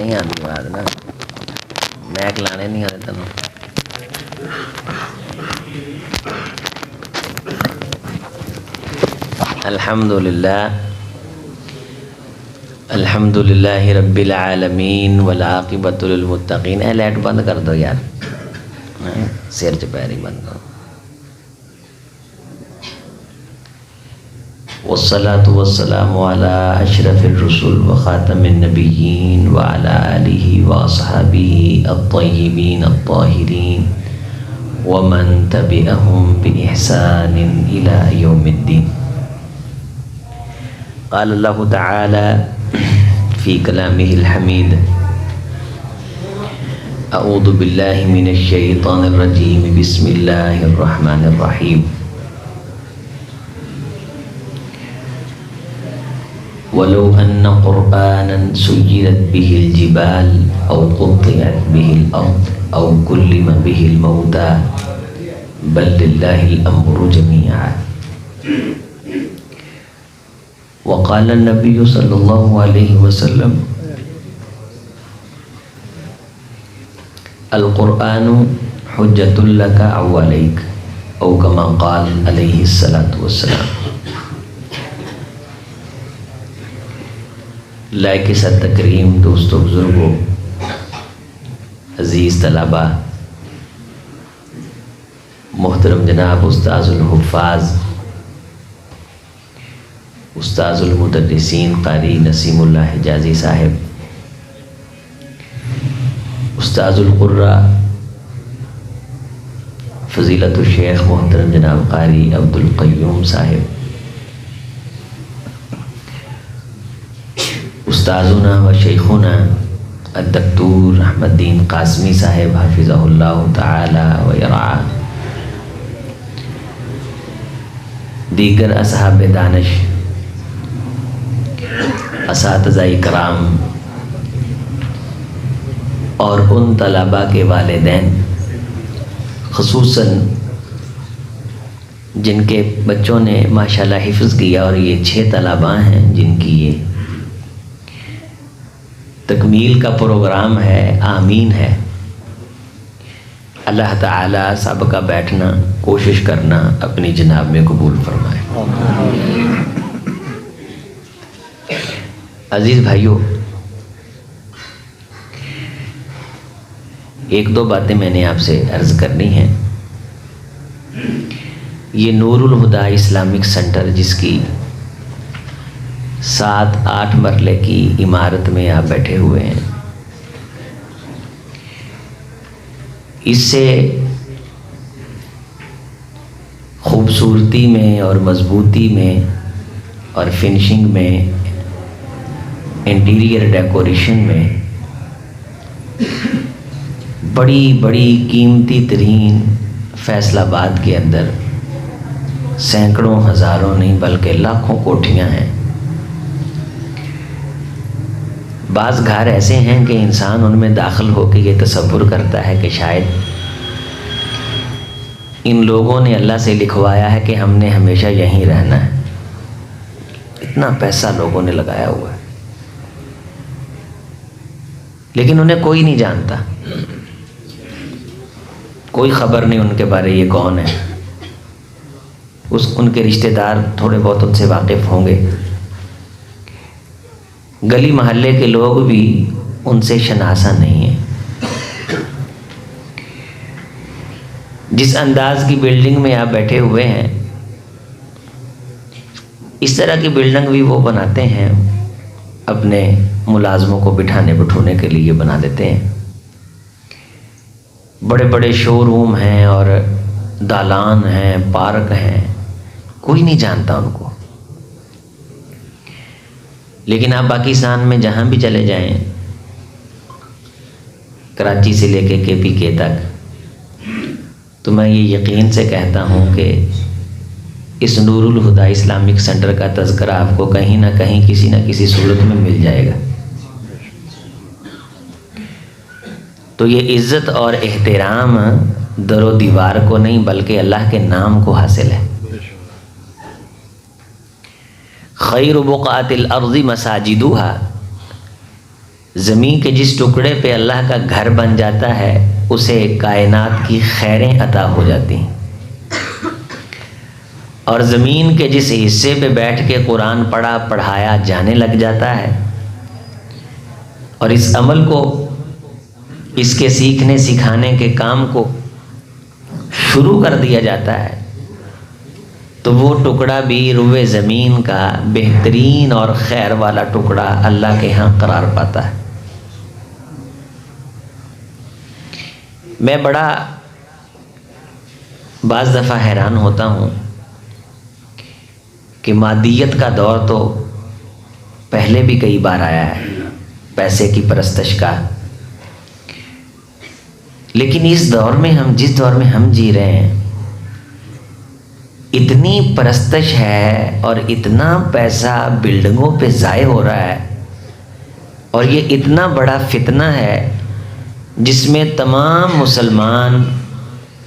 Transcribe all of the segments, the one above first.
نہیں آتی بات نا میک لانے نہیں آتے تینوں الحمد للہ رب العالمین والعاقبۃ للمتقین. لائٹ بند کر دو یار, سر چپیری بند کرو. والصلاة والسلام على أشرف الرسل وخاتم النبيين وعلى آله وأصحابه الطيبين الطاهرين ومن تبعهم بإحسان إلى يوم الدين. قال الله تعالى في كلامه الحميد أعوذ بالله من الشيطان الرجيم بسم الله الرحمن الرحيم. ولو أن قرآنا سيرت به الجبال أو قطعت به الأرض أو كلم به الموتى بل لله الأمر جميعا. وقال النبي صلى الله عليه وسلم القرآن حجة لك أو عليك أو كما قال عليه الصلاة والسلام. لائق صد تکریم دوستو بزرگوں عزیز طلباء محترم جناب استاذ الحفاظ استاذ المدرسین قاری نسیم اللہ حجازی صاحب, استاذ القراء فضیلت الشیخ محترم جناب قاری عبد القیوم صاحب, استاذنا و شیخنا الدکتور احمد الدین قاسمی صاحب حفظہ اللہ تعالی و یرعاہ, دیگر اصحاب دانش, اساتذہ کرام اور ان طلباء کے والدین, خصوصاً جن کے بچوں نے ماشاءاللہ حفظ کیا, اور یہ 6 طلباء ہیں جن کی یہ تکمیل کا پروگرام ہے. آمین ہے. اللہ تعالیٰ سب کا بیٹھنا کوشش کرنا اپنی جناب میں قبول فرمائے. عزیز بھائیوں, ایک دو باتیں میں نے آپ سے عرض کرنی ہیں. یہ نور الہدیٰ اسلامک سینٹر جس کی 7-8 مرلے کی عمارت میں آپ بیٹھے ہوئے ہیں, اس سے خوبصورتی میں اور مضبوطی میں اور فنشنگ میں, انٹیریئر ڈیکوریشن میں بڑی بڑی قیمتی ترین فیصل آباد کے اندر سینکڑوں ہزاروں نہیں بلکہ لاکھوں کوٹھیاں ہیں. بعض گھر ایسے ہیں کہ انسان ان میں داخل ہو کے یہ تصور کرتا ہے کہ شاید ان لوگوں نے اللہ سے لکھوایا ہے کہ ہم نے ہمیشہ یہیں رہنا ہے. اتنا پیسہ لوگوں نے لگایا ہوا ہے, لیکن انہیں کوئی نہیں جانتا, کوئی خبر نہیں ان کے بارے یہ کون ہے. ان کے رشتہ دار تھوڑے بہت ان سے واقف ہوں گے, گلی محلے کے لوگ بھی ان سے شناسا نہیں ہیں. جس انداز کی بلڈنگ میں آپ بیٹھے ہوئے ہیں, اس طرح کی بلڈنگ بھی وہ بناتے ہیں, اپنے ملازموں کو بٹھانے بٹھونے کے لیے بنا دیتے ہیں. بڑے بڑے شو روم ہیں اور دالان ہیں, پارک ہیں, کوئی نہیں جانتا ان کو. لیکن آپ پاکستان میں جہاں بھی چلے جائیں, کراچی سے لے کے KPK تک, تو میں یہ یقین سے کہتا ہوں کہ اس نور الہدیٰ اسلامک سینٹر کا تذکرہ آپ کو کہیں نہ کہیں کسی نہ کسی صورت میں مل جائے گا. تو یہ عزت اور احترام در و دیوار کو نہیں بلکہ اللہ کے نام کو حاصل ہے. خیر بقعۃ الارض مساجدها, زمین کے جس ٹکڑے پہ اللہ کا گھر بن جاتا ہے اسے کائنات کی خیریں عطا ہو جاتی ہیں، اور زمین کے جس حصے پہ بیٹھ کے قرآن پڑھایا جانے لگ جاتا ہے اور اس عمل کو، اس کے سیکھنے سکھانے کے کام کو شروع کر دیا جاتا ہے، تو وہ ٹکڑا بھی روئے زمین کا بہترین اور خیر والا ٹکڑا اللہ کے ہاں قرار پاتا ہے۔ میں بڑا بعض دفعہ حیران ہوتا ہوں کہ مادیت کا دور تو پہلے بھی کئی بار آیا ہے، پیسے کی پرستش کا، لیکن اس دور میں جس دور میں ہم جی رہے ہیں، اتنی پرستش ہے اور اتنا پیسہ بلڈنگوں پہ ضائع ہو رہا ہے، اور یہ اتنا بڑا فتنہ ہے جس میں تمام مسلمان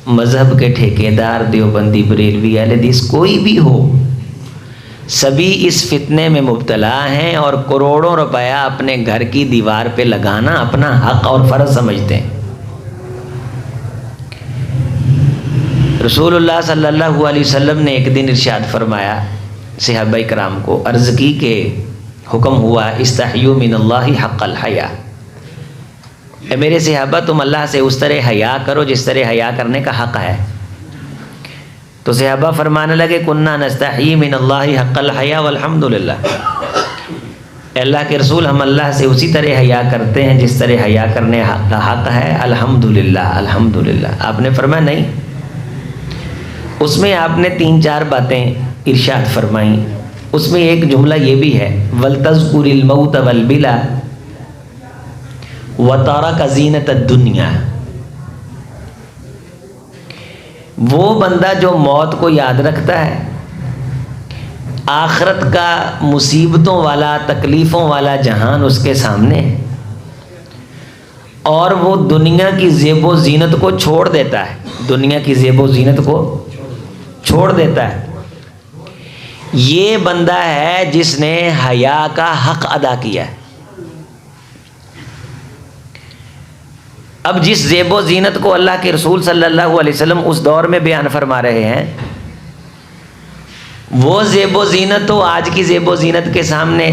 مذہب کے ٹھیکیدار، دیوبندی، بریلوی، اہل حدیث، کوئی بھی ہو، سبھی اس فتنے میں مبتلا ہیں اور کروڑوں روپیہ اپنے گھر کی دیوار پہ لگانا اپنا حق اور فرض سمجھتے ہیں۔ رسول اللہ صلی اللہ علیہ وسلم نے ایک دن ارشاد فرمایا، صحابہ کرام کو عرض کی کہ حکم ہوا استحیوا من اللہ حق الحیا، اے میرے صحابہ تم اللہ سے اس طرح حیا کرو جس طرح حیا کرنے کا حق ہے۔ تو صحابہ فرمانے لگے کننا نستحی من اللہ حق الحیا والحمد للہ، اے اللہ کے رسول ہم اللہ سے اسی طرح حیا کرتے ہیں جس طرح حیا کرنے کا حق ہے، الحمدللہ الحمدللہ۔ آپ نے فرمایا نہیں، اس میں آپ نے 3-4 باتیں ارشاد فرمائیں، اس میں ایک جملہ یہ بھی ہے وَلْتَذْكُرِ الْمَوْتَ وَالْبِلَا وَتَرَكَ زِينَةَ الدُّنْيَا۔ وہ بندہ جو موت کو یاد رکھتا ہے، آخرت کا مصیبتوں والا، تکلیفوں والا جہان اس کے سامنے، اور وہ دنیا کی زیب و زینت کو چھوڑ دیتا ہے، دنیا کی زیب و زینت کو چھوڑ دیتا ہے، یہ بندہ ہے جس نے حیا کا حق ادا کیا ہے۔ اب جس زیب و زینت کو اللہ کے رسول صلی اللہ علیہ وسلم اس دور میں بیان فرما رہے ہیں، وہ زیب و زینت تو آج کی زیب و زینت کے سامنے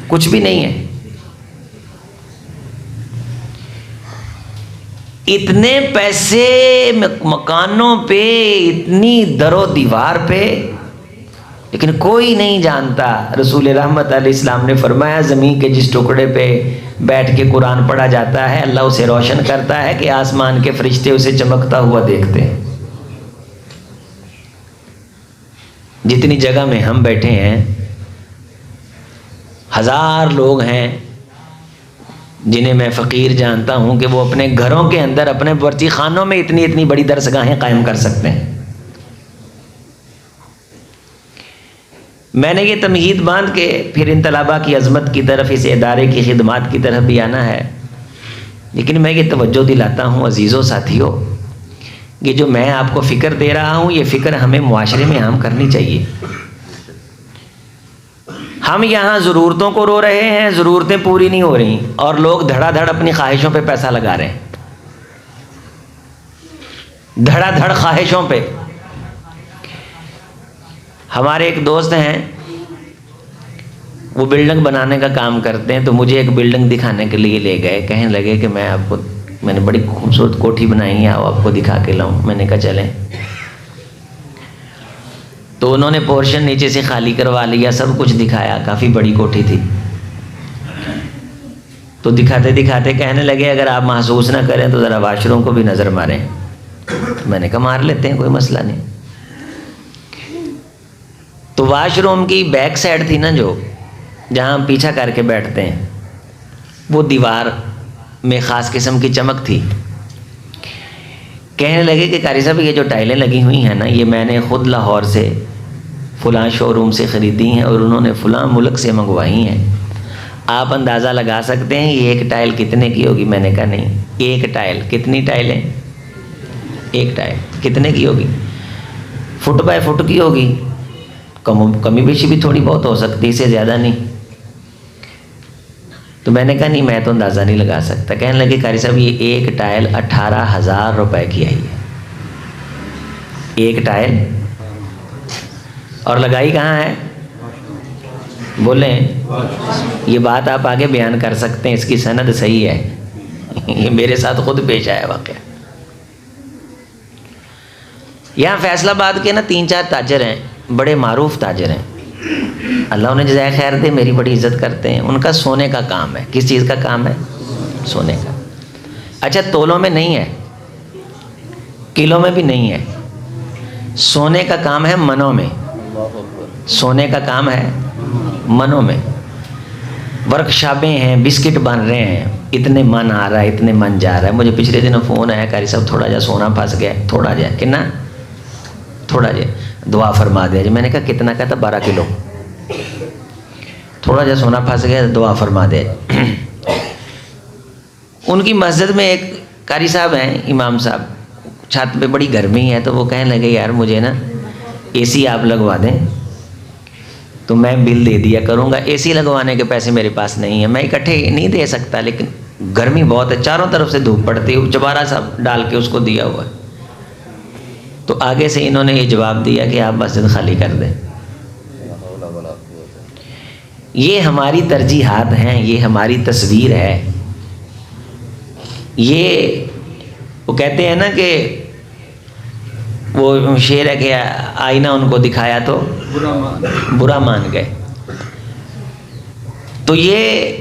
کچھ بھی نہیں ہے۔ اتنے پیسے مکانوں پہ، اتنی در و دیوار پہ، لیکن کوئی نہیں جانتا۔ رسول رحمت علیہ السلام نے فرمایا زمین کے جس ٹکڑے پہ بیٹھ کے قرآن پڑھا جاتا ہے اللہ اسے روشن کرتا ہے کہ آسمان کے فرشتے اسے چمکتا ہوا دیکھتے ہیں۔ جتنی جگہ میں ہم بیٹھے ہیں، 1000 لوگ ہیں جنہیں میں فقیر جانتا ہوں کہ وہ اپنے گھروں کے اندر، اپنے برچی خانوں میں اتنی بڑی درسگاہیں قائم کر سکتے ہیں۔ میں نے یہ تمہید باندھ کے پھر ان طلباء کی عظمت کی طرف، اس ادارے کی خدمات کی طرف بھی آنا ہے، لیکن میں یہ توجہ دلاتا ہوں عزیزوں، ساتھیوں، کہ جو میں آپ کو فکر دے رہا ہوں یہ فکر ہمیں معاشرے میں عام کرنی چاہیے۔ ہم یہاں ضرورتوں کو رو رہے ہیں، ضرورتیں پوری نہیں ہو رہی، اور لوگ دھڑا دھڑ اپنی خواہشوں پہ پیسہ لگا رہے ہیں، دھڑا دھڑ خواہشوں پہ۔ ہمارے ایک دوست ہیں، وہ بلڈنگ بنانے کا کام کرتے ہیں، تو مجھے ایک بلڈنگ دکھانے کے لیے لے گئے، کہنے لگے کہ میں نے بڑی خوبصورت کوٹھی بنائی ہے، آپ کو دکھا کے لاؤں۔ میں نے کہا چلیں۔ تو انہوں نے پورشن نیچے سے خالی کروا لیا، سب کچھ دکھایا، کافی بڑی کوٹھی تھی۔ تو دکھاتے دکھاتے کہنے لگے اگر آپ محسوس نہ کریں تو ذرا واش روم کو بھی نظر ماریں۔ میں نے کہا مار لیتے ہیں، کوئی مسئلہ نہیں۔ تو واش روم کی بیک سائڈ تھی نا، جو جہاں ہم پیچھا کر کے بیٹھتے ہیں، وہ دیوار میں خاص قسم کی چمک تھی۔ کہنے لگے کہ قاری صاحب یہ جو ٹائلیں لگی ہوئی ہیں نا، یہ میں نے خود لاہور سے فلاں شو روم سے خریدی ہیں اور انہوں نے فلاں ملک سے منگوائی ہیں، آپ اندازہ لگا سکتے ہیں یہ ایک ٹائل کتنے کی ہوگی؟ میں نے کہا نہیں، ایک ٹائل کتنی ٹائلیں؟ ایک ٹائل کتنے کی ہوگی؟ فٹ بائی فٹ کی ہوگی، کمی بیشی بھی تھوڑی بہت ہو سکتی، اسے زیادہ نہیں۔ تو میں نے کہا نہیں میں تو اندازہ نہیں لگا سکتا. کہنے لگے قاری صاحب یہ ایک ٹائل 18,000 روپے کی آئی ہے, ایک ٹائل, اور لگائی کہاں ہے؟ بولیں. یہ بات آپ آگے بیان کر سکتے ہیں, اس کی سند صحیح ہے, یہ میرے ساتھ خود پیش آیا واقعہ. یہاں فیصل آباد کے نا 3-4 تاجر ہیں, بڑے معروف تاجر ہیں, اللہ انہیں جزائے خیر دے, میری بڑی عزت کرتے ہیں. ان کا سونے کا کام ہے. کس چیز کا کام ہے؟ سونے کا. اچھا تولوں میں نہیں ہے, کلوں میں بھی نہیں ہے, سونے کا کام ہے منوں میں. سونے کا کام ہے منوں میں. ورک شاپیں ہیں, بسکٹ بن رہے ہیں, اتنے من آ رہا ہے, اتنے من جا رہا ہے. مجھے پچھلے دنوں فون آیا, قاری صاحب تھوڑا جا سونا پھنس گیا, تھوڑا جا کتنا, تھوڑا جا دعا فرما دیا جی. میں نے کہا کتنا؟ کہتا 12 کلو. تھوڑا جا سونا پھنس گیا, دعا فرما دے. ان کی مسجد میں ایک قاری صاحب ہیں, امام صاحب, چھت پہ بڑی گرمی ہے, تو وہ کہنے لگے یار مجھے نا اے سی آپ لگوا دیں تو میں بل دے دیا کروں گا. اے سی لگوانے کے پیسے میرے پاس نہیں ہیں, میں اکٹھے نہیں دے سکتا, لیکن گرمی بہت ہے, چاروں طرف سے دھوپ پڑتی ہے, چبارہ سا ڈال کے اس کو دیا ہوا ہے. تو آگے سے انہوں نے یہ جواب دیا کہ آپ مسجد خالی کر دیں. یہ ہماری ترجیحات ہیں, یہ ہماری تصویر ہے. یہ وہ کہتے ہیں نا کہ وہ شعر ہے کہ آئینہ ان کو دکھایا تو برا مان گئے. تو یہ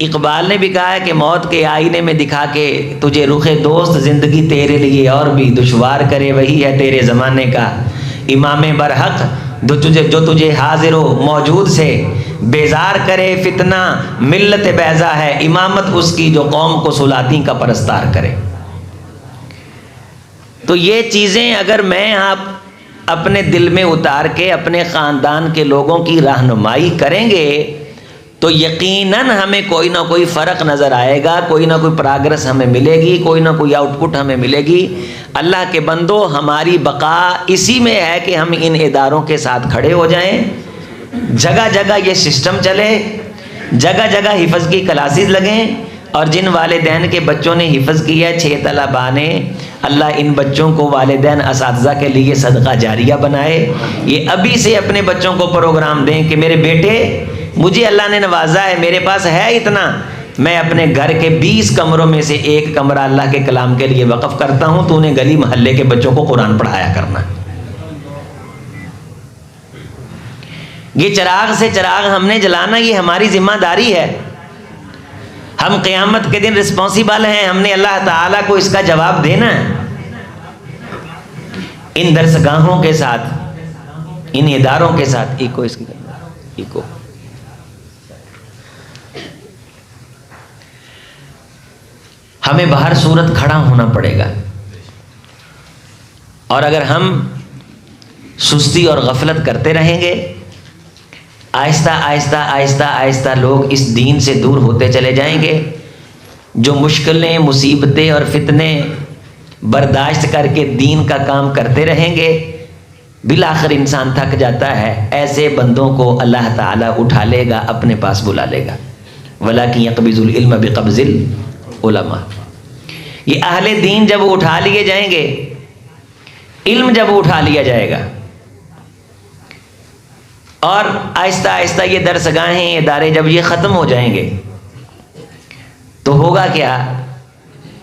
اقبال نے بھی کہا ہے کہ موت کے آئینے میں دکھا کے تجھے رخ دوست زندگی تیرے لیے اور بھی دشوار کرے, وہی ہے تیرے زمانے کا امام برحق جو تجھے حاضر و موجود سے بیزار کرے. فتنہ ملت بیضا ہے, امامت اس کی جو قوم کو سلاطین کا پرستار کرے. تو یہ چیزیں اگر میں آپ اپنے دل میں اتار کے اپنے خاندان کے لوگوں کی رہنمائی کریں گے تو یقیناً ہمیں کوئی نہ کوئی فرق نظر آئے گا, کوئی نہ کوئی پراگرس ہمیں ملے گی, کوئی نہ کوئی آؤٹ پٹ ہمیں ملے گی. اللہ کے بندو, ہماری بقا اسی میں ہے کہ ہم ان اداروں کے ساتھ کھڑے ہو جائیں, جگہ جگہ یہ سسٹم چلے, جگہ جگہ حفظ کی کلاسز لگیں, اور جن والدین کے بچوں نے حفظ کیا 6 طلباء نے, اللہ ان بچوں کو والدین اساتذہ کے لیے صدقہ جاریہ بنائے. یہ ابھی سے اپنے بچوں کو پروگرام دیں کہ میرے بیٹے مجھے اللہ نے نوازا ہے, میرے پاس ہے اتنا, میں اپنے گھر کے 20 کمروں میں سے ایک کمرہ اللہ کے کلام کے لیے وقف کرتا ہوں, تو انہیں گلی محلے کے بچوں کو قرآن پڑھایا کرنا. یہ چراغ سے چراغ ہم نے جلانا, یہ ہماری ذمہ داری ہے. ہم قیامت کے دن رسپانسیبل ہیں, ہم نے اللہ تعالیٰ کو اس کا جواب دینا ہے. ان درسگاہوں کے ساتھ, ان اداروں کے ساتھ ایکو ہمیں بہر صورت کھڑا ہونا پڑے گا. اور اگر ہم سستی اور غفلت کرتے رہیں گے, آہستہ آہستہ آہستہ آہستہ لوگ اس دین سے دور ہوتے چلے جائیں گے. جو مشکلیں, مصیبتیں اور فتنے برداشت کر کے دین کا کام کرتے رہیں گے, بالآخر انسان تھک جاتا ہے. ایسے بندوں کو اللہ تعالیٰ اٹھا لے گا, اپنے پاس بلا لے گا. وَلَكِنْ يَقْبِضُ الْعِلْمَ بِقَبْضِ الْعُلَمَاءِ. یہ اہل دین جب اٹھا لیے جائیں گے, علم جب اٹھا لیا جائے گا, اور آہستہ آہستہ یہ درسگاہیں, ادارے جب یہ ختم ہو جائیں گے, تو ہوگا کیا؟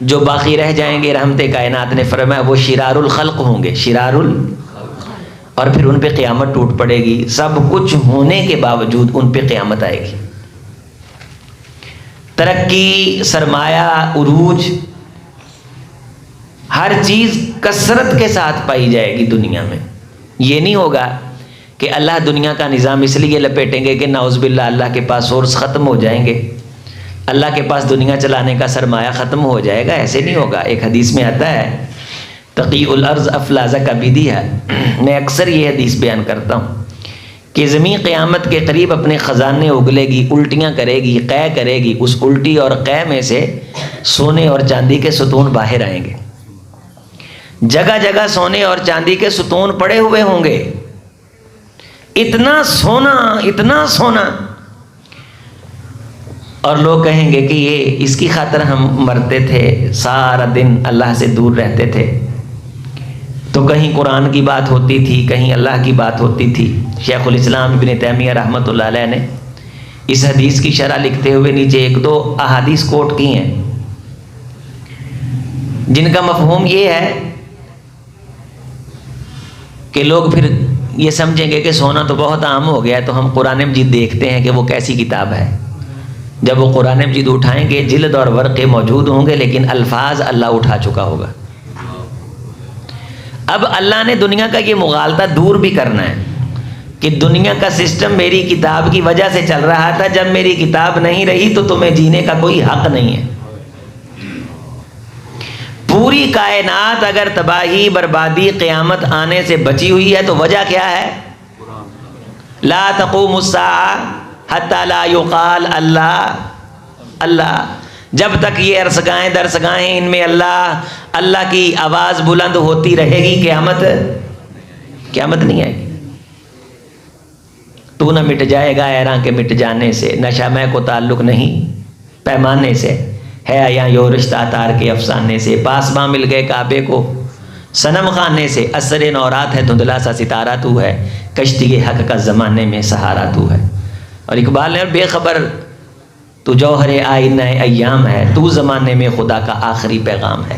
جو باقی رہ جائیں گے, رحمت کائنات نے فرمایا وہ شرار الخلق ہوں گے, اور پھر ان پہ قیامت ٹوٹ پڑے گی. سب کچھ ہونے کے باوجود ان پہ قیامت آئے گی. ترقی, سرمایہ, عروج, ہر چیز کثرت کے ساتھ پائی جائے گی دنیا میں. یہ نہیں ہوگا کہ اللہ دنیا کا نظام اس لیے لپیٹیں گے کہ نعوذ باللہ اللہ کے پاس سورس ختم ہو جائیں گے, اللہ کے پاس دنیا چلانے کا سرمایہ ختم ہو جائے گا. ایسے نہیں ہوگا. ایک حدیث میں آتا ہے تقی الارض افلاز کبیدیہ, میں اکثر یہ حدیث بیان کرتا ہوں کہ زمین قیامت کے قریب اپنے خزانے اگلے گی, الٹیاں کرے گی, قے کرے گی. اس الٹی اور قے میں سے سونے اور چاندی کے ستون باہر آئیں گے. جگہ جگہ سونے اور چاندی کے ستون پڑے ہوئے ہوں گے. اتنا سونا, اتنا سونا اور لوگ کہیں گے کہ یہ اس کی خاطر ہم مرتے تھے، سارا دن اللہ سے دور رہتے تھے، تو کہیں قرآن کی بات ہوتی تھی، کہیں اللہ کی بات ہوتی تھی۔ شیخ الاسلام ابن تیمیہ رحمۃ اللہ علیہ نے اس حدیث کی شرح لکھتے ہوئے نیچے ایک دو احادیث کوٹ کی ہیں، جن کا مفہوم یہ ہے کہ لوگ پھر یہ سمجھیں گے کہ سونا تو بہت عام ہو گیا ہے، تو ہم قرآن مجید دیکھتے ہیں کہ وہ کیسی کتاب ہے۔ جب وہ قرآن مجید اٹھائیں گے جلد اور ورقے موجود ہوں گے، لیکن الفاظ اللہ اٹھا چکا ہوگا۔ اب اللہ نے دنیا کا یہ مغالطہ دور بھی کرنا ہے کہ دنیا کا سسٹم میری کتاب کی وجہ سے چل رہا تھا، جب میری کتاب نہیں رہی تو تمہیں جینے کا کوئی حق نہیں ہے۔ پوری کائنات اگر تباہی، بربادی، قیامت آنے سے بچی ہوئی ہے تو وجہ کیا ہے؟ لا تقوم الساعة حتی لا یقال اللہ اللہ۔ جب تک یہ عرصگاہیں درسگاہیں ان میں اللہ اللہ کی آواز بلند ہوتی رہے گی، قیامت نہیں آئے گی۔ تو نہ مٹ جائے گا ایراں کے مٹ جانے سے، نشہ میں کو تعلق نہیں پیمانے سے، ہے یا یو رشتہ تار کے افسانے سے، پاسباں مل گئے کعبے کو صنم خانے سے، اثر نورات ہے دھندلا سا ستارہ تو ہے، کشتی حق کا زمانے میں سہارا تو ہے۔ اور اقبال نے بے خبر تو جوہر آئینہ ایام ہے، تو زمانے میں خدا کا آخری پیغام ہے۔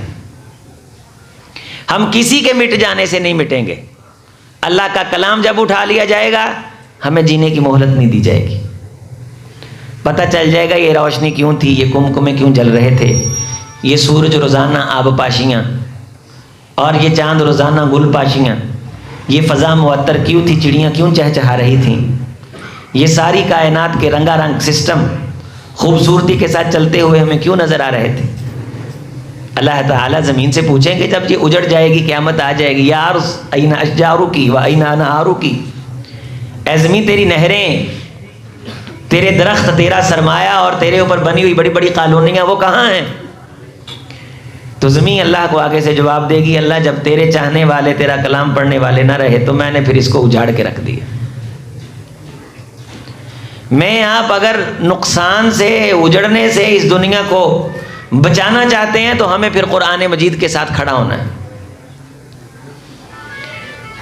ہم کسی کے مٹ جانے سے نہیں مٹیں گے، اللہ کا کلام جب اٹھا لیا جائے گا ہمیں جینے کی مہلت نہیں دی جائے گی۔ پتہ چل جائے گا یہ روشنی کیوں تھی، یہ کمکمے کیوں جل رہے تھے، یہ سورج روزانہ آب پاشیاں اور یہ چاند روزانہ گل پاشیاں، یہ فضا معطر کیوں تھی، چڑیاں کیوں چہچہا رہی تھیں، یہ ساری کائنات کے رنگا رنگ سسٹم خوبصورتی کے ساتھ چلتے ہوئے ہمیں کیوں نظر آ رہے تھے۔ اللہ تعالیٰ زمین سے پوچھیں گے جب یہ اجڑ جائے گی، قیامت آ جائے گی، یا ارض این اشجارکی و این انہارکی، اے زمین تیری نہریں، تیرے درخت، تیرا سرمایہ اور تیرے اوپر بنی ہوئی بڑی بڑی کالونیاں وہ کہاں ہیں؟ تو زمین اللہ کو آگے سے جواب دے گی، اللہ جب تیرے چاہنے والے، تیرا کلام پڑھنے والے نہ رہے تو میں نے پھر اس کو اجاڑ کے رکھ دیا۔ میں آپ اگر نقصان سے، اجڑنے سے اس دنیا کو بچانا چاہتے ہیں تو ہمیں پھر قرآن مجید کے ساتھ کھڑا ہونا ہے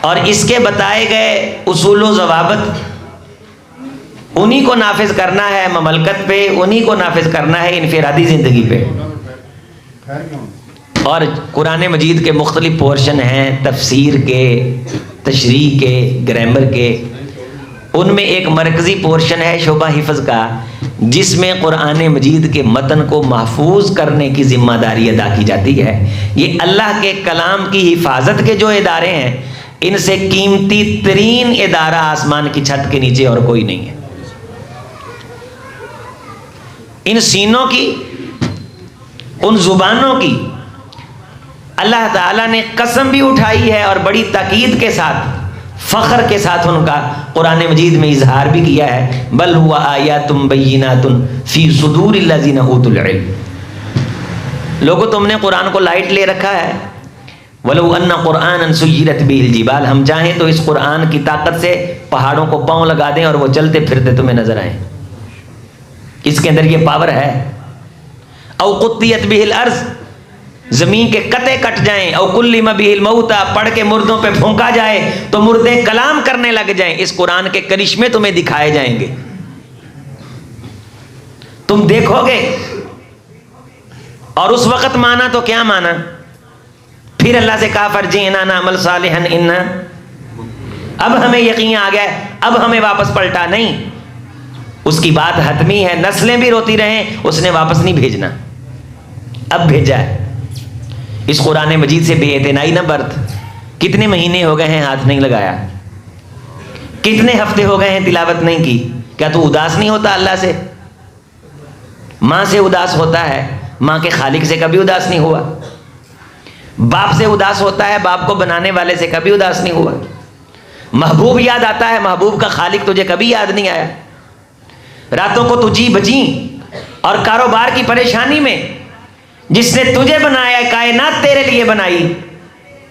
اور اس کے بتائے گئے اصول و ضوابط انہی کو نافذ کرنا ہے مملکت پہ، انہی کو نافذ کرنا ہے انفرادی زندگی پہ۔ اور قرآن مجید کے مختلف پورشن ہیں، تفسیر کے، تشریح کے، گرامر کے، ان میں ایک مرکزی پورشن ہے شعبہ حفظ کا، جس میں قرآن مجید کے متن کو محفوظ کرنے کی ذمہ داری ادا کی جاتی ہے۔ یہ اللہ کے کلام کی حفاظت کے جو ادارے ہیں، ان سے قیمتی ترین ادارہ آسمان کی چھت کے نیچے اور کوئی نہیں ہے۔ ان سینوں کی، ان زبانوں کی اللہ تعالیٰ نے قسم بھی اٹھائی ہے اور بڑی تاکید کے ساتھ، فخر کے ساتھ ان کا قرآن مجید میں اظہار بھی کیا ہے، بل ہوا آیات بینات فی صدور الذین اوتوا العلم۔ لوگوں تم نے قرآن کو لائٹ لے رکھا ہے، ولو ان قرآنا سیرت بہ الجبال، ہم چاہیں تو اس قرآن کی طاقت سے پہاڑوں کو پاؤں لگا دیں اور وہ چلتے پھرتے تمہیں نظر آئیں، اس کے اندر یہ پاور ہے۔ او قطیت بہ الارض، زمین کے قطع کٹ جائیں، او کلم بہ الموتى، پڑھ کے مردوں پہ پھونکا جائے تو مردے کلام کرنے لگ جائیں، اس قرآن کے کرشمے تمہیں دکھائے جائیں گے، تم دیکھو گے۔ اور اس وقت مانا تو کیا مانا؟ پھر اللہ سے کہا فرجعنا نعمل صالحا انا، اب ہمیں یقین آ گیا، اب ہمیں واپس پلٹا نہیں، اس کی بات حتمی ہے، نسلیں بھی روتی رہیں، اس نے واپس نہیں بھیجنا، اب بھیجا ہے۔ اس قرآن مجید سے بے اعتنائی نہ برت۔ کتنے مہینے ہو گئے ہیں ہاتھ نہیں لگایا، کتنے ہفتے ہو گئے ہیں تلاوت نہیں کی، کیا تو اداس نہیں ہوتا اللہ سے؟ ماں سے اداس ہوتا ہے، ماں کے خالق سے کبھی اداس نہیں ہوا۔ باپ سے اداس ہوتا ہے، باپ کو بنانے والے سے کبھی اداس نہیں ہوا۔ محبوب یاد آتا ہے، محبوب کا خالق تجھے کبھی یاد نہیں آیا۔ راتوں کو تجھی بچیں اور کاروبار کی پریشانی میں جس نے تجھے بنایا، کائنات تیرے لیے بنائی،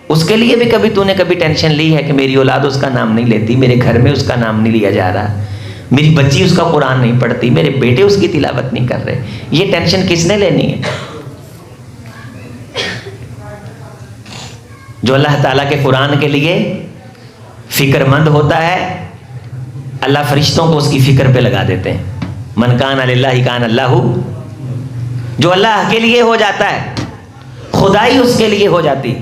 اس کے لیے بھی کبھی تو نے کبھی ٹینشن لی ہے کہ میری اولاد اس کا نام نہیں لیتی، میرے گھر میں اس کا نام نہیں لیا جا رہا۔ میری بچی اس کا قرآن نہیں پڑھتی، میرے بیٹے اس کی تلاوت نہیں کر رہے، یہ ٹینشن کس نے لینی ہے؟ جو اللہ تعالیٰ کے قرآن کے لیے فکر مند ہوتا ہے، اللہ فرشتوں کو اس کی فکر پہ لگا دیتے ہیں. من کان للہ کان اللہ، جو اللہ کے لیے ہو جاتا ہے خدائی اس کے لیے ہو جاتی.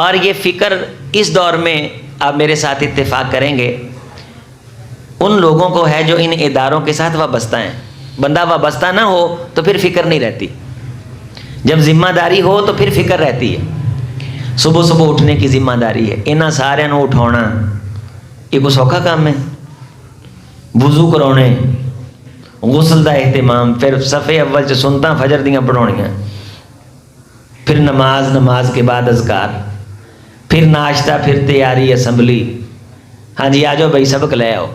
اور یہ فکر اس دور میں آپ میرے ساتھ اتفاق کریں گے ان لوگوں کو ہے جو ان اداروں کے ساتھ وابستہ ہیں. بندہ وابستہ نہ ہو تو پھر فکر نہیں رہتی، جب ذمہ داری ہو تو پھر فکر رہتی ہے. صبح صبح اٹھنے کی ذمہ داری ہے، انہاں سارے نو اٹھاؤنا یہ کوئی سوکھا کام ہے؟ وضو کرانے، غسل دا اہتمام، پھر صفحے اول چ سنتا فجر دیاں پڑھاؤنیاں، پھر نماز کے بعد اذکار، پھر ناشتہ، پھر تیاری اسمبلی، ہاں جی آ جاؤ بھائی سبق لے آؤ،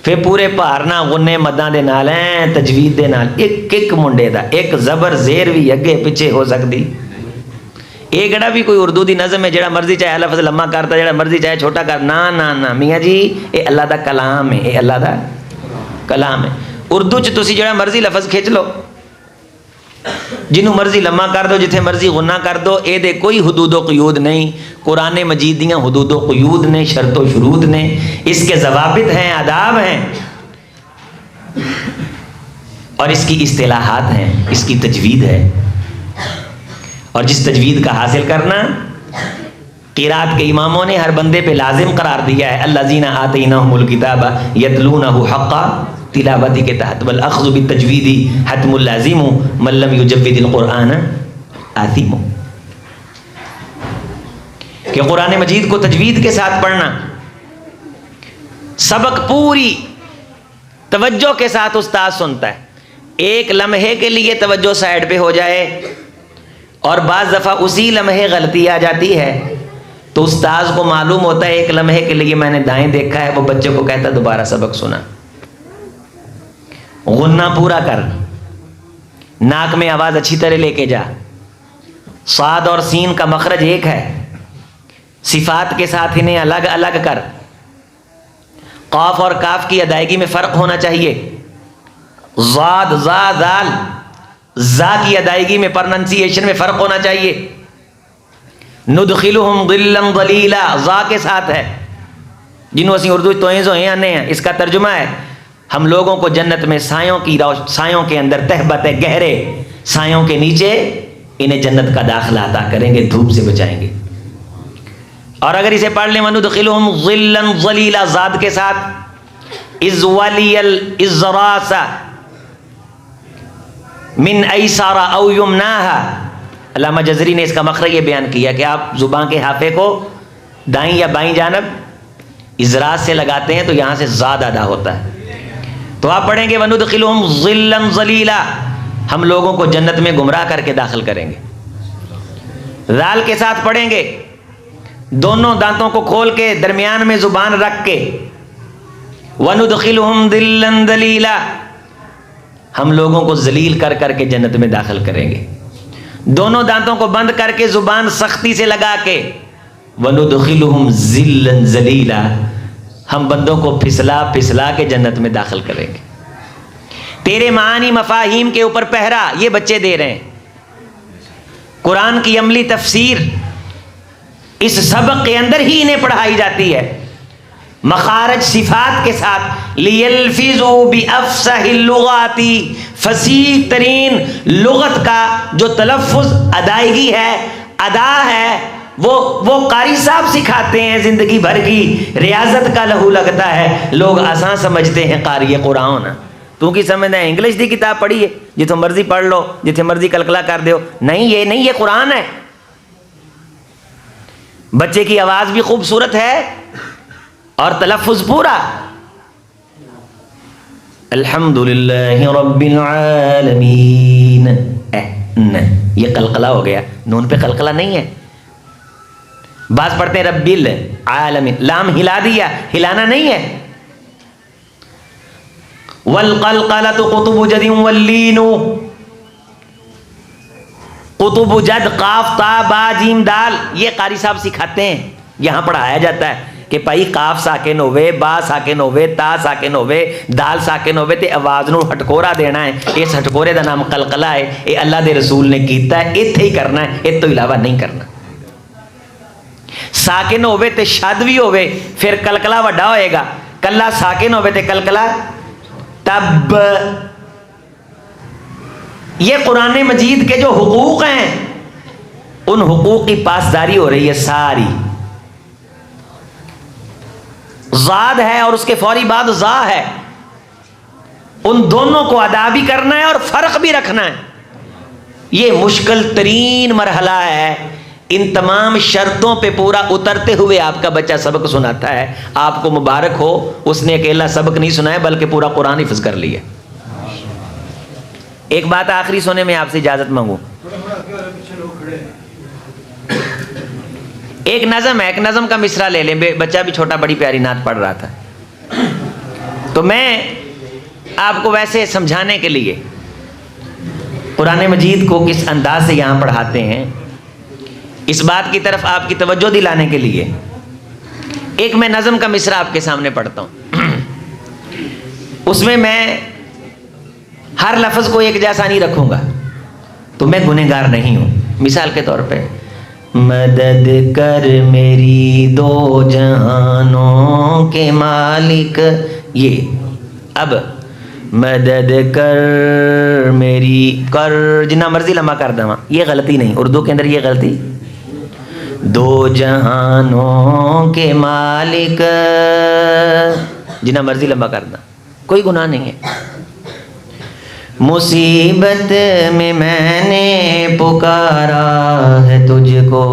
پھر پورے پارنا غنے مداں دے نال ہیں تجوید دے نال، ایک ایک منڈے دا ایک زبر زیر بھی اگے پیچھے ہو سکتی. یہ کہڑا بھی کوئی اردو دی نظم ہے جڑا مرضی چاہے لفظ لمبا کرتا، جڑا مرضی چاہے چھوٹا کر، نہ میاں جی یہ اللہ دا کلام ہے، یہ اللہ دا کلام ہے. اردو چ تسی جڑا مرضی لفظ کھچ لو، جنوں مرضی لمبا کر دو، جتھے مرضی غنہ کر دو، اے دے کوئی حدود و قیود نہیں. قرآن مجید دیاں حدود و قیود نے، شرط و شروط نے، اس کے ضوابط ہیں، آداب ہیں، اور اس کی اصطلاحات ہیں، اس کی تجوید ہے. اور جس تجوید کا حاصل کرنا قرات کے اماموں نے ہر بندے پہ لازم قرار دیا ہے. الذین آتیناہم الکتاب یتلونہ حق تلاوتی کے تحت، والاخذ بالتجوید حتم اللازم من لم یجود القرآن آثم. کہ قرآن مجید کو تجوید کے ساتھ پڑھنا، سبق پوری توجہ کے ساتھ استاد سنتا ہے. ایک لمحے کے لیے توجہ سائڈ پہ ہو جائے اور بعض دفعہ اسی لمحے غلطی آ جاتی ہے تو استاذ کو معلوم ہوتا ہے ایک لمحے کے لیے میں نے دائیں دیکھا ہے، وہ بچے کو کہتا ہے دوبارہ سبق سنا، غنہ پورا کر، ناک میں آواز اچھی طرح لے کے جا، صاد اور سین کا مخرج ایک ہے، صفات کے ساتھ انہیں الگ الگ کر، قاف اور کاف کی ادائیگی میں فرق ہونا چاہیے، زاد زا دال زا کی ادائیگی میں پرننسیشن میں فرق ہونا چاہیے. ندخلہم ظلا ظلیلا زا کے ساتھ ہے، جنہوں اسی اردو توئیں زوئیں آنے ہیں، اس کا ترجمہ ہے ہم لوگوں کو جنت میں سایوں کے اندر تہبت ہے، گہرے سایوں کے نیچے انہیں جنت کا داخلہ عطا کریں گے، دھوپ سے بچائیں گے. اور اگر اسے پڑھ لیں وندخلہم ظلا ظلیلا زاد کے ساتھ، اذ ولی الازراس من ایسارا او یمناہا. علامہ جزری نے اس کا مخرج یہ بیان کیا کہ آپ زبان کے حافے کو دائیں یا بائیں جانب ازراس سے لگاتے ہیں تو یہاں سے زاد ادا ہوتا ہے. تو آپ پڑھیں گے وندخلہم ظلا ظلیلا، ہم لوگوں کو جنت میں گمراہ کر کے داخل کریں گے. ذال کے ساتھ پڑھیں گے، دونوں دانتوں کو کھول کے درمیان میں زبان رکھ کے، وندخلہم ظلا ذلیلا، ہم لوگوں کو ذلیل کر کر کے جنت میں داخل کریں گے. دونوں دانتوں کو بند کر کے زبان سختی سے لگا کے، وندخلہم ذلا ذلیلا، ہم بندوں کو پھسلا پھسلا کے جنت میں داخل کریں گے. تیرے معانی مفاہیم کے اوپر پہرا یہ بچے دے رہے ہیں. قرآن کی عملی تفسیر اس سبق کے اندر ہی انہیں پڑھائی جاتی ہے، مخارج صفات کے ساتھ. لیلفظوا بافصح اللغات، فصیح ترین لغت کا جو تلفظ ادائیگی ہے، ادا ہے، وہ قاری صاحب سکھاتے ہیں. زندگی بھر کی ریاضت کا لہو لگتا ہے. لوگ آسان سمجھتے ہیں قاری قرآن، تو کی سمجھنا ہے انگلش دی کتاب پڑھی ہے جتوں مرضی پڑھ لو، جتھے مرضی کلکلا کر دیو. نہیں، یہ نہیں، یہ قرآن ہے. بچے کی آواز بھی خوبصورت ہے اور تلفظ پورا. الحمدللہ رب العالمین، یہ قلقلہ ہو گیا، نون پہ قلقلہ نہیں ہے. بعض پڑھتے ہیں رب العالمین، لام ہلا دیا، ہلانا نہیں ہے. والقلقلۃ قطب جد واللین، قطب جد قاف تا با جیم دال، یہ قاری صاحب سکھاتے ہیں، یہاں پڑھایا جاتا ہے. کہ بھائی قاف ساکن ہوے، با ساکن ہوے، تا ساکن ہوے، دال ساکن ہوے تے آواز نو ہٹکورا دینا ہے. اس ہٹکورے دا نام قلقلہ ہے. یہ اللہ دے رسول نے کیتا ہے، اتنے ہی کرنا ہے، اس تو علاوہ نہیں کرنا. ساکن ہوے تے شد بھی ہوے پھر قلقلہ وڈا ہوئے گا. کلا ساکن ہوے تے قلقلہ تب. یہ قرآن مجید کے جو حقوق ہیں ان حقوق کی پاسداری ہو رہی ہے ساری. زاد ہے اور اس کے فوری بعد زا ہے، ان دونوں کو ادا بھی کرنا ہے اور فرق بھی رکھنا ہے. یہ مشکل ترین مرحلہ ہے. ان تمام شرطوں پہ پورا اترتے ہوئے آپ کا بچہ سبق سناتا ہے. آپ کو مبارک ہو، اس نے اکیلا سبق نہیں سنا ہے بلکہ پورا قرآن حفظ کر لیا. ایک بات آخری سونے میں آپ سے اجازت مانگوں. ایک نظم ہے، ایک نظم کا مصرع لے لیں. بچہ بھی چھوٹا بڑی پیاری نعت پڑھ رہا تھا، تو میں آپ کو ویسے سمجھانے کے لیے قرآن مجید کو کس انداز سے یہاں پڑھاتے ہیں، اس بات کی طرف آپ کی توجہ دلانے کے لیے ایک میں نظم کا مصرع آپ کے سامنے پڑھتا ہوں. اس میں ہر لفظ کو ایک جیسا نہیں رکھوں گا تو میں گنہگار نہیں ہوں. مثال کے طور پہ مدد کر میری دو جہانوں کے مالک، یہ اب مدد کر میری کر جنہ مرضی لمبا کر دوں، یہ غلطی نہیں. اردو کے اندر یہ غلطی، دو جہانوں کے مالک جنہ مرضی لمبا کر دوں، کوئی گناہ نہیں ہے. مصیبت میں نے پکارا ہے تجھ کو،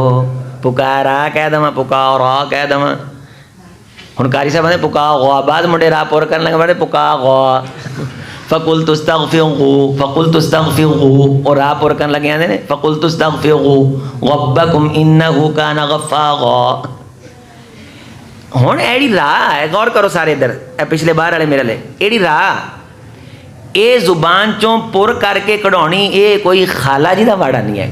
پکارا کہہ دما، پکارا کہہ دما. ہن قاری صاحب نے پکارا، بعد منڈے راہ پور کرنے لگے پکارا، فقلت استغفروا، فقلت استغفروا، اور راہ پور کرنے لگے ہیں فقلت استغفروا ربکم انہ کان غفارا. ہن ایڑی راہ ہے، غور کرو سارے ادھر، پچھلے بار والے میرے لے، ایڑی راہ اے زبان چوں پر کر کے کڑھونی، اے کوئی خالہ جی دا واڑا نہیں ہے.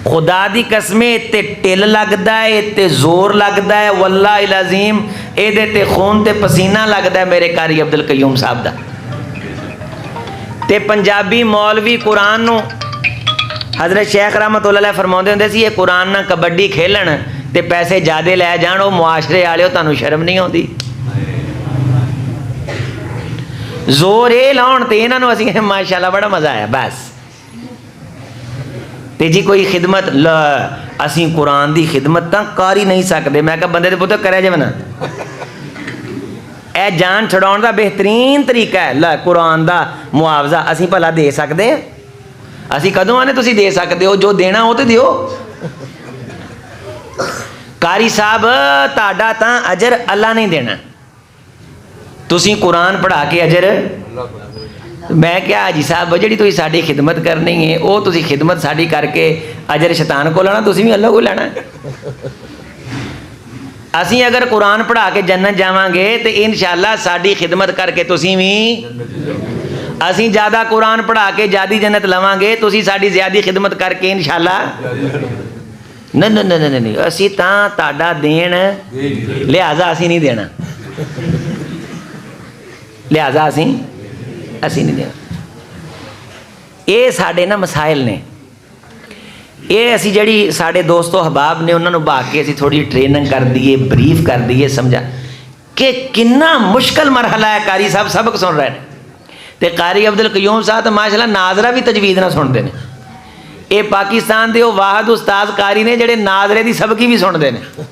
خدا دی قسمیں تے ٹل لگدا ہے، تے زور لگدا ہے، واللہ العظیم اے دے تے خون تے پسینہ لگدا ہے میرے قاری عبد القیوم صاحب دا. تے پنجابی مولوی قرآن نو حضرت شیخ رحمت اللہ علیہ فرماؤندے ہوندے سی، یہ قرآن نہ کبڈی کھیلن تے پیسے زیادہ لے جان، او معاشرے والے تانوں شرم نہیں آندی. زور اے لاؤن تے انہاں نوں اسی ماشاءاللہ بڑا مزہ آیا. بس تے جی کوئی خدمت لا، اسی قرآن دی خدمت تاں کر ہی نہیں سکدے. میں کہا بندے دے پتر کرے جے نا، اے جان چھڑاؤن دا بہترین طریقہ ہے. لا قرآن دا معاوضہ اسی بھلا دے سکدے ہیں؟ اسی کدوں آنے تسی دے سکدے ہو؟ جو دینا ہو تے دیو. قاری صاحب تہاڈا تاں اجر اللہ نہیں دینا، تسی قرآن پڑھا کے اجر. میں کیا حاجی صاحب جڑی تسی ساڈی خدمت کرنی ہے وہ تسی خدمت ساڈی کر کے اجر شیطان کو لینا، تسی بھی اللہ کو لینا. اسی اگر قرآن پڑھا کے جنت جاواں گے تو انشاءاللہ ساڈی خدمت کر کے تسی بھی، اسی زیادہ قرآن پڑھا کے زیادی جنت لواں گے، تسی ساڈی زیادی خدمت کر کے انشاءاللہ نہیں. اسی تاں تہاڈا دین لہذا اسی نہیں دینا، لہذا اسی نہیں دینا. یہ ساڈے نا مسائل نے. یہ اسی جڑی ساڈے دوست و احباب نے انہوں نے بھا کے اسی تھوڑی ٹریننگ کر دیے، بریف کر دیے، سمجھا کہ کنا مشکل مرحلہ ہے. قاری صاحب سبق سن رہے ہیں تے قاری عبد القیوم صاحب تو ماشاءاللہ ناظرہ بھی تجوید نہ سنتے ہیں. یہ پاکستان دے وہ واحد استاد قاری نے جڑے ناظرے دی سبقی بھی سنتے ہیں.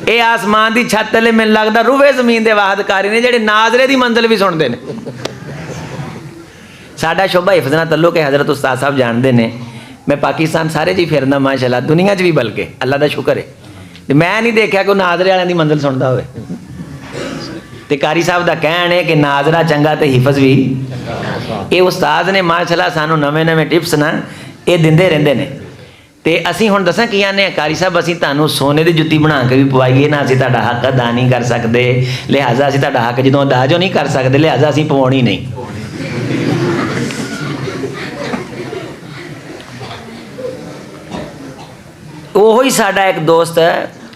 یہ آسمان دی چھت تلے میں لگتا روح زمین دے واحد قاری نے جڑے ناظرے دی منزل بھی سنتے ہیں. ساڈا شعبہ حفظ نال تعلق ہے، حضرت استاد صاحب جانتے ہیں. میں پاکستان سارے جی پھرنا ماشاءاللہ، دنیا چ بھی، بلکہ اللہ دا شکر ہے میں نہیں دیکھا کہ ناظرے والوں دی منزل سنتا ہوئے. تے قاری صاحب دا کہنا ہے کہ ناظرہ چنگا تے حفظ بھی. یہ استاد نے ماشاءاللہ سانو نویں نویں ٹپس نا یہ دیندے رہندے نے. تے اسی ہن دساں کی آنے قاری صاحب اسی تانوں سونے دی جُتی بنا کے بھی پوائیے نا، اسی تہاڈا حق ادا نہیں کر سکدے، لہٰذا اسی تہاڈا حق جدوں ادا جو نہیں کر سکدے لہٰذا اسی پواؤنی نہیں. وہی ساڈا ایک دوست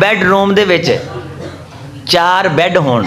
ਬੈੱਡਰੂਮ ਦੇ ਵਿੱਚ 4 ਬੈੱਡ ਹੋਣ,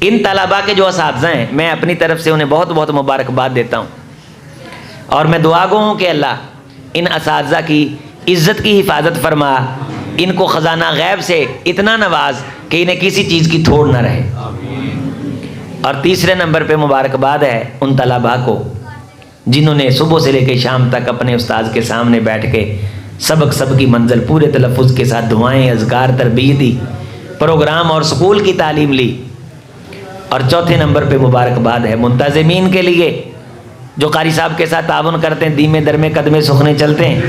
ان طلباء کے جو اساتذہ ہیں میں اپنی طرف سے انہیں بہت بہت مبارکباد دیتا ہوں، اور میں دعا گو ہوں کہ اللہ ان اساتذہ کی عزت کی حفاظت فرما، ان کو خزانہ غیب سے اتنا نواز کہ انہیں کسی چیز کی تھوڑ نہ رہے۔ اور تیسرے نمبر پہ مبارکباد ہے ان طلباء کو جنہوں نے صبح سے لے کے شام تک اپنے استاذ کے سامنے بیٹھ کے سب کی منزل پورے تلفظ کے ساتھ دعائیں، اذکار، تربیتی پروگرام اور سکول کی تعلیم لی۔ اور چوتھے نمبر پہ مبارکباد ہے منتظمین کے لیے جو قاری صاحب کے ساتھ تعاون کرتے ہیں، دیمے درمے قدمے سخنے چلتے ہیں۔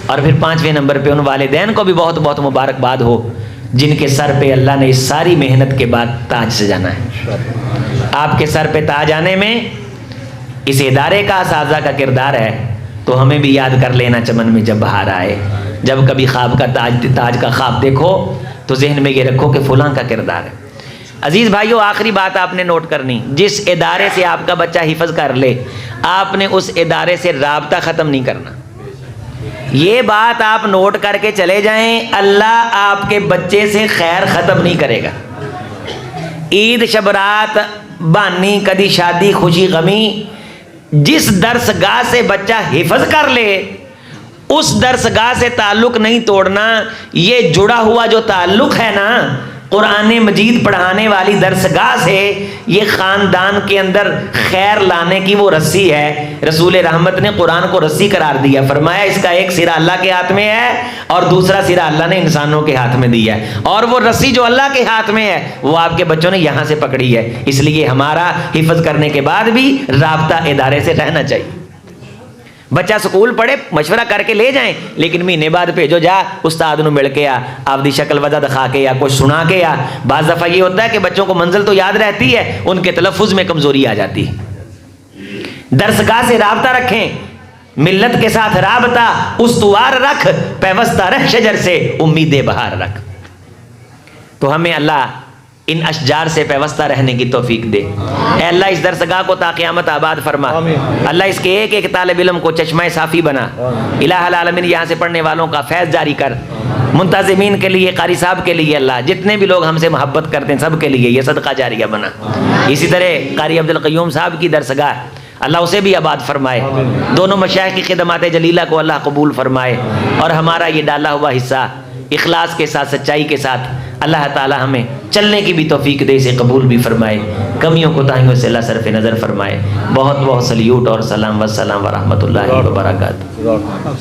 اور پھر پانچویں نمبر پہ ان والدین کو بھی بہت بہت مبارکباد ہو جن کے سر پہ اللہ نے اس ساری محنت کے بعد تاج سجانا ہے۔ آپ کے سر پہ تاج آنے میں اس ادارے کا اساتذہ کا کردار ہے، تو ہمیں بھی یاد کر لینا چمن میں جب بہار آئے، جب کبھی خواب کا تاج کا خواب دیکھو تو ذہن میں یہ رکھو کہ فلاں کا کردار ہے۔ عزیز بھائیو، آخری بات آپ نے نوٹ کرنی، جس ادارے سے آپ کا بچہ حفظ کر لے آپ نے اس ادارے سے رابطہ ختم نہیں کرنا۔ یہ بات آپ نوٹ کر کے چلے جائیں، اللہ آپ کے بچے سے خیر ختم نہیں کرے گا۔ عید شب رات بانی کدی شادی خوشی غمی، جس درس گاہ سے بچہ حفظ کر لے اس درس گاہ سے تعلق نہیں توڑنا۔ یہ جڑا ہوا جو تعلق ہے نا قرآن مجید پڑھانے والی درسگاہ سے، یہ خاندان کے اندر خیر لانے کی وہ رسی ہے۔ رسول رحمت نے قرآن کو رسی قرار دیا، فرمایا اس کا ایک سرا اللہ کے ہاتھ میں ہے اور دوسرا سرا اللہ نے انسانوں کے ہاتھ میں دیا ہے، اور وہ رسی جو اللہ کے ہاتھ میں ہے وہ آپ کے بچوں نے یہاں سے پکڑی ہے۔ اس لیے ہمارا حفظ کرنے کے بعد بھی رابطہ ادارے سے رہنا چاہیے۔ بچہ سکول پڑھے مشورہ کر کے لے جائیں، لیکن مہینے بعد بھیجو، جا استاد نو مل کے آ، آپ دی شکل وجہ دکھا کے یا کچھ سنا کے آ۔ بعض دفعہ یہ ہوتا ہے کہ بچوں کو منزل تو یاد رہتی ہے، ان کے تلفظ میں کمزوری آ جاتی ہے۔ درسگاہ سے رابطہ رکھیں، ملت کے ساتھ رابطہ استوار رکھ، پیوستہ رہ شجر سے امید بہار رکھ۔ تو ہمیں اللہ ان اشجار سے پیوستہ رہنے کی توفیق دے۔ اے اللہ اس درسگاہ کو تا قیامت آباد فرما، اللہ اس کے ایک ایک طالب علم کو چشمہ صافی بنا، الہ العالمین یہاں سے پڑھنے والوں کا فیض جاری کر، منتظمین کے لیے، قاری صاحب کے لیے، اللہ جتنے بھی لوگ ہم سے محبت کرتے ہیں سب کے لیے یہ صدقہ جاریہ بنا۔ اسی طرح قاری عبدالقیوم صاحب کی درسگاہ اللہ اسے بھی آباد فرمائے، دونوں مشائخ کی خدمات جلیلہ کو اللہ قبول فرمائے، اور ہمارا یہ ڈالا ہوا حصہ اخلاص کے ساتھ سچائی کے ساتھ اللہ تعالی ہمیں چلنے کی بھی توفیق دے، اسے قبول بھی فرمائے، کمیوں کوتاہیوں سے اللہ صرف نظر فرمائے۔ بہت بہت سلیوٹ اور سلام والسلام ورحمۃ اللہ وبرکاتہ۔